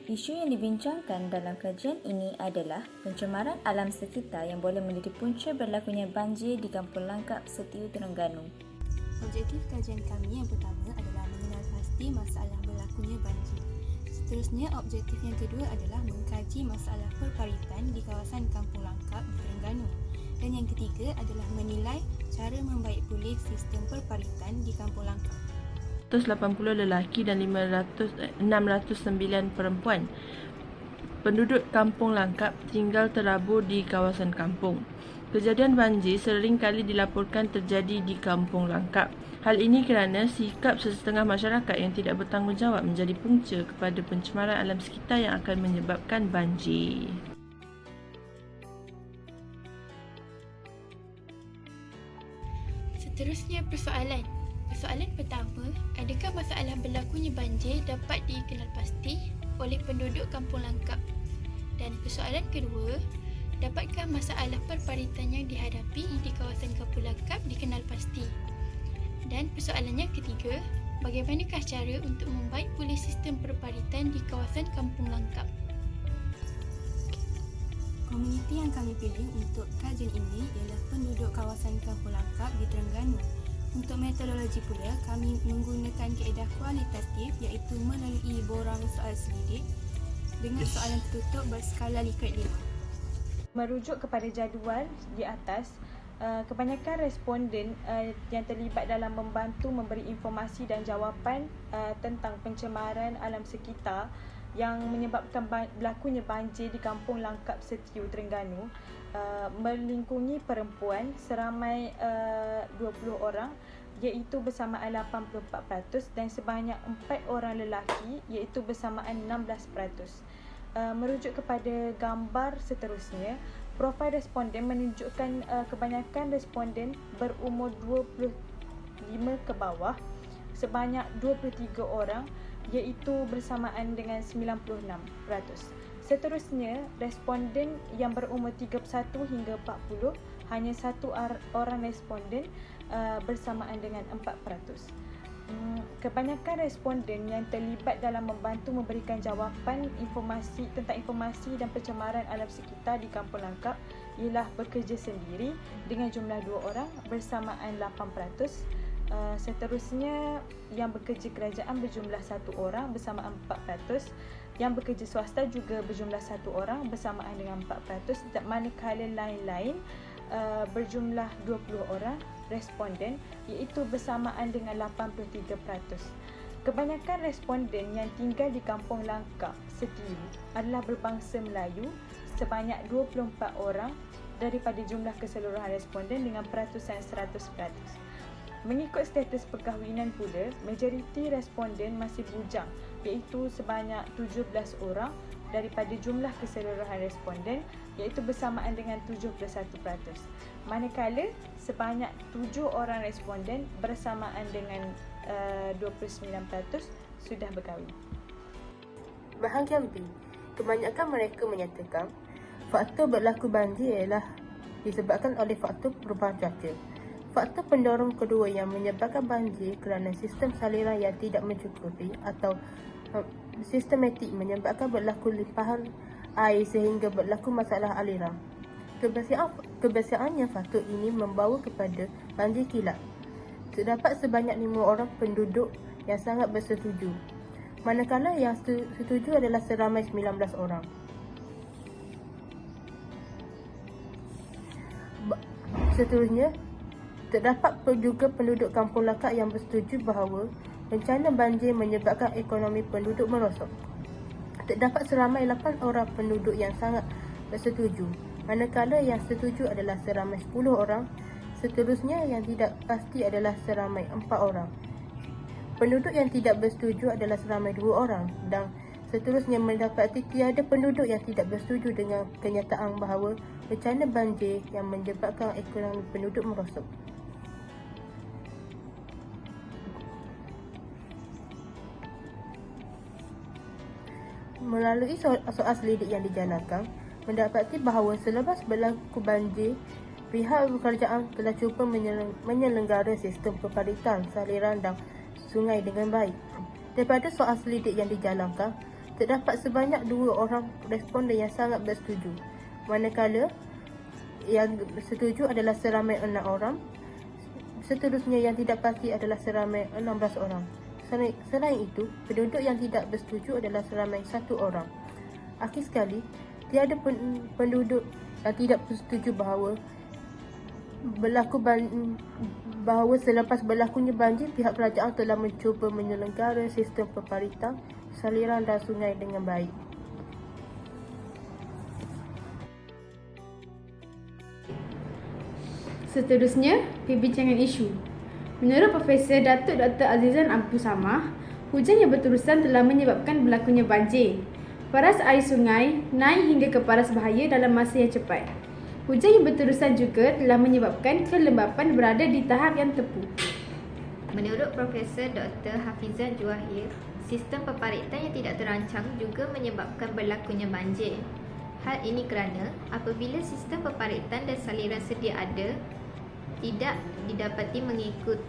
Isu yang dibincangkan dalam kajian ini adalah pencemaran alam sekitar yang boleh menjadi punca berlakunya banjir di Kampung Langkap, Setiu, Terengganu. Objektif kajian kami yang pertama adalah mengenal pasti masalah berlakunya banjir. Seterusnya, objektif yang kedua adalah mengkaji masalah perparitan di kawasan Kampung Langkap di Terengganu. Dan yang ketiga adalah menilai cara membaik pulih sistem perparitan di Kampung Langkap. 180 lelaki dan 609 perempuan penduduk Kampung Langkap tinggal terabur di kawasan kampung. Kejadian banjir sering kali dilaporkan terjadi di Kampung Langkap. Hal ini kerana sikap sesetengah masyarakat yang tidak bertanggungjawab menjadi punca kepada pencemaran alam sekitar yang akan menyebabkan banjir. Seterusnya persoalan. Persoalan pertama, adakah masalah berlakunya banjir dapat dikenal pasti oleh penduduk Kampung Langkap? Dan persoalan kedua, dapatkah masalah perparitan yang dihadapi di kawasan Kampung Langkap dikenal pasti? Dan persoalan yang ketiga, bagaimanakah cara untuk membaik pulih sistem perparitan di kawasan Kampung Langkap? Komuniti yang kami pilih untuk kajian ini ialah penduduk kawasan Kampung Langkap di Terengganu. Untuk metodologi pula, kami menggunakan kaedah kualitatif iaitu melalui borang soal selidik dengan soalan tertutup berskala Likert 5. Merujuk kepada jadual di atas, kebanyakan responden yang terlibat dalam membantu memberi informasi dan jawapan tentang pencemaran alam sekitar yang menyebabkan berlakunya banjir di Kampung Langkap, Setiu, Terengganu melingkungi perempuan seramai 20 orang iaitu bersamaan 84% dan sebanyak 4 orang lelaki iaitu bersamaan 16%. Merujuk kepada gambar seterusnya, profil responden menunjukkan kebanyakan responden berumur 25 ke bawah sebanyak 23 orang iaitu bersamaan dengan 96%. Seterusnya, responden yang berumur 31 hingga 40, hanya satu orang responden bersamaan dengan 4%. Kebanyakan responden yang terlibat dalam membantu memberikan jawapan informasi dan pencemaran alam sekitar di Kampung Langkap ialah bekerja sendiri dengan jumlah 2 orang bersamaan 8%. Seterusnya, yang bekerja kerajaan berjumlah 1 orang bersamaan 4%. Yang bekerja swasta juga berjumlah 1 orang bersamaan dengan 4%, manakala lain-lain berjumlah 20 orang responden iaitu bersamaan dengan 83%. Kebanyakan responden yang tinggal di Kampung Langkap, Setiu adalah berbangsa Melayu sebanyak 24 orang daripada jumlah keseluruhan responden dengan peratusan 100%. Mengikut status perkahwinan pula, majoriti responden masih bujang iaitu sebanyak 17 orang daripada jumlah keseluruhan responden iaitu bersamaan dengan 71%. Manakala sebanyak 7 orang responden bersamaan dengan 29% sudah berkahwin. Bahagian B, kebanyakan mereka menyatakan faktor berlaku banjir ialah disebabkan oleh faktor perubahan cuaca. Faktor pendorong kedua yang menyebabkan banjir kerana sistem saliran yang tidak mencukupi atau sistematik menyebabkan berlaku limpahan air sehingga berlaku masalah aliran. Kebiasaannya faktor ini membawa kepada banjir kilat. Terdapat sebanyak 5 orang penduduk yang sangat bersetuju, manakala yang setuju adalah seramai 19 orang. Seterusnya, terdapat juga penduduk Kampung Langkap yang bersetuju bahawa bencana banjir menyebabkan ekonomi penduduk merosot. Terdapat seramai 8 orang penduduk yang sangat bersetuju, manakala yang setuju adalah seramai 10 orang. Seterusnya, yang tidak pasti adalah seramai 4 orang. Penduduk yang tidak bersetuju adalah seramai 2 orang dan seterusnya mendapati tiada penduduk yang tidak bersetuju dengan kenyataan bahawa bencana banjir yang menyebabkan ekonomi penduduk merosot. Melalui soal selidik yang dijalankan, mendapati bahawa selepas berlaku banjir, pihak kerajaan telah cuba menyelenggara sistem perparitan saliran dan sungai dengan baik. Daripada soal selidik yang dijalankan, terdapat sebanyak 2 orang responden yang sangat bersetuju, manakala yang setuju adalah seramai 6 orang. Seterusnya yang tidak pasti adalah seramai 16 orang. Selain itu, penduduk yang tidak bersetuju adalah seramai 1 orang. Akhir sekali, tiada penduduk yang tidak bersetuju bahawa selepas berlakunya banjir, pihak kerajaan telah mencuba menyelenggara sistem peparitan, saliran dan sungai dengan baik. Seterusnya, perbincangan isu. Menurut Profesor Datuk Dr. Azizan Abu Samah, hujan yang berterusan telah menyebabkan berlakunya banjir. Paras air sungai naik hingga ke paras bahaya dalam masa yang cepat. Hujan yang berterusan juga telah menyebabkan kelembapan berada di tahap yang tepu. Menurut Profesor Dr. Hafizan Juahir, sistem peparitan yang tidak terancang juga menyebabkan berlakunya banjir. Hal ini kerana apabila sistem peparitan dan saliran sedia ada tidak didapati mengikut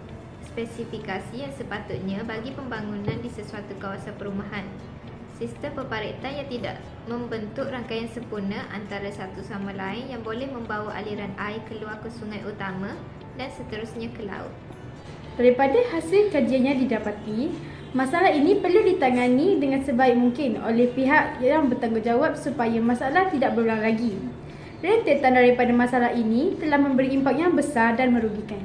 spesifikasi yang sepatutnya bagi pembangunan di sesuatu kawasan perumahan. Sistem peparitan yang tidak membentuk rangkaian sempurna antara satu sama lain yang boleh membawa aliran air keluar ke sungai utama dan seterusnya ke laut. Daripada hasil kajiannya didapati, masalah ini perlu ditangani dengan sebaik mungkin oleh pihak yang bertanggungjawab supaya masalah tidak berulang lagi. Rentetan daripada masalah ini telah memberi impak yang besar dan merugikan.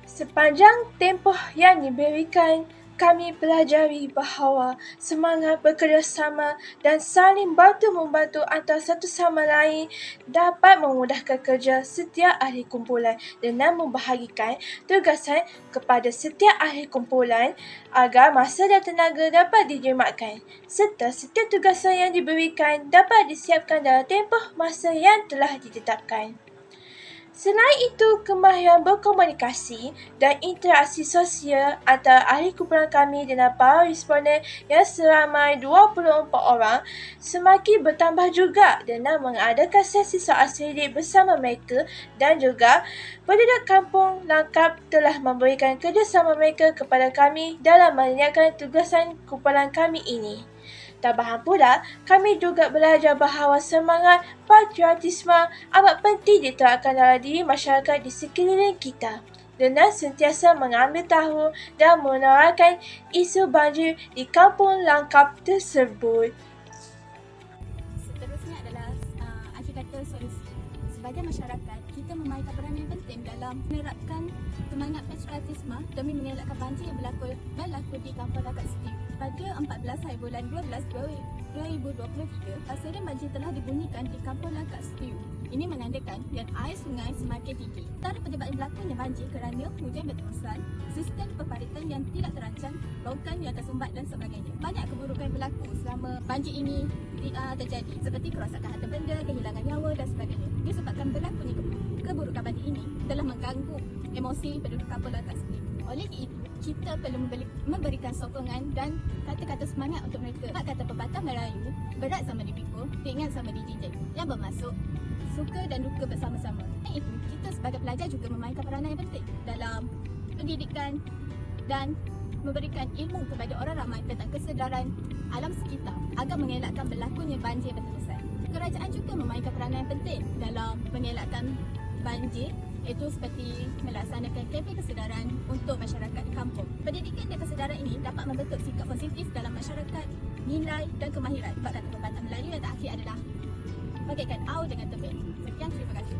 Sepanjang tempoh yang diberikan, kami pelajari bahawa semangat bekerjasama dan saling bantu-membantu antara satu sama lain dapat memudahkan kerja setiap ahli kumpulan dengan membahagikan tugasan kepada setiap ahli kumpulan agar masa dan tenaga dapat dijimatkan serta setiap tugasan yang diberikan dapat disiapkan dalam tempoh masa yang telah ditetapkan. Selain itu, kemahiran berkomunikasi dan interaksi sosial antara ahli kumpulan kami dengan para responden yang seramai 24 orang semakin bertambah juga dengan mengadakan sesi soal sedik bersama mereka dan juga penduduk kampung Langkap telah memberikan kerjasama mereka kepada kami dalam menjalankan tugasan kumpulan kami ini. Tambahan pula, kami juga belajar bahawa semangat patriotisme amat penting diterapkan dalam diri masyarakat di sekeliling kita dengan sentiasa mengambil tahu dan menerangkan isu banjir di kampung Langkap tersebut. Seterusnya adalah arti-kata solusi. Sebagai masyarakat, kita memainkan peranan yang penting dalam menerapkan semangat patriotisme demi mengelakkan banjir yang berlaku di kampung Langkap Setiu. Pada 14 hari bulan 12 2023, pasaran banjir telah dibunyikan di kampung Langkap Setiu. Ini menandakan yang air sungai semakin tinggi. Antara penyebab berlakunya banjir kerana hujan berterusan, sistem peparitan yang tidak terancang, lautan yang tersumbat dan sebagainya. Banyak keburukan berlaku selama banjir ini terjadi, seperti kerosakan harta benda, kehilangan nyawa dan sebagainya. Disebabkan berlakunya keburukan banjir ini telah mengganggu emosi penduduk kampung Langkap Setiu. Oleh itu, kita perlu memberikan sokongan dan kata-kata semangat untuk mereka. Kata pepatah Melayu, berat sama dipikul, ringan sama dijinjing, yang bermaksud suka dan duka bersama-sama. Itu, kita sebagai pelajar juga memainkan peranan yang penting dalam pendidikan dan memberikan ilmu kepada orang ramai tentang kesedaran alam sekitar agar mengelakkan berlakunya banjir berterusan. Kerajaan juga memainkan peranan yang penting dalam mengelakkan banjir, iaitu seperti melaksanakan kempen kesedaran untuk masyarakat kampung. Pendidikan dan kesedaran ini dapat membentuk sikap positif dalam masyarakat, nilai dan kemahiran. Kata pepatah Melayu yang terakhir adalah bagaikan au dengan tebing. Sekian, terima kasih.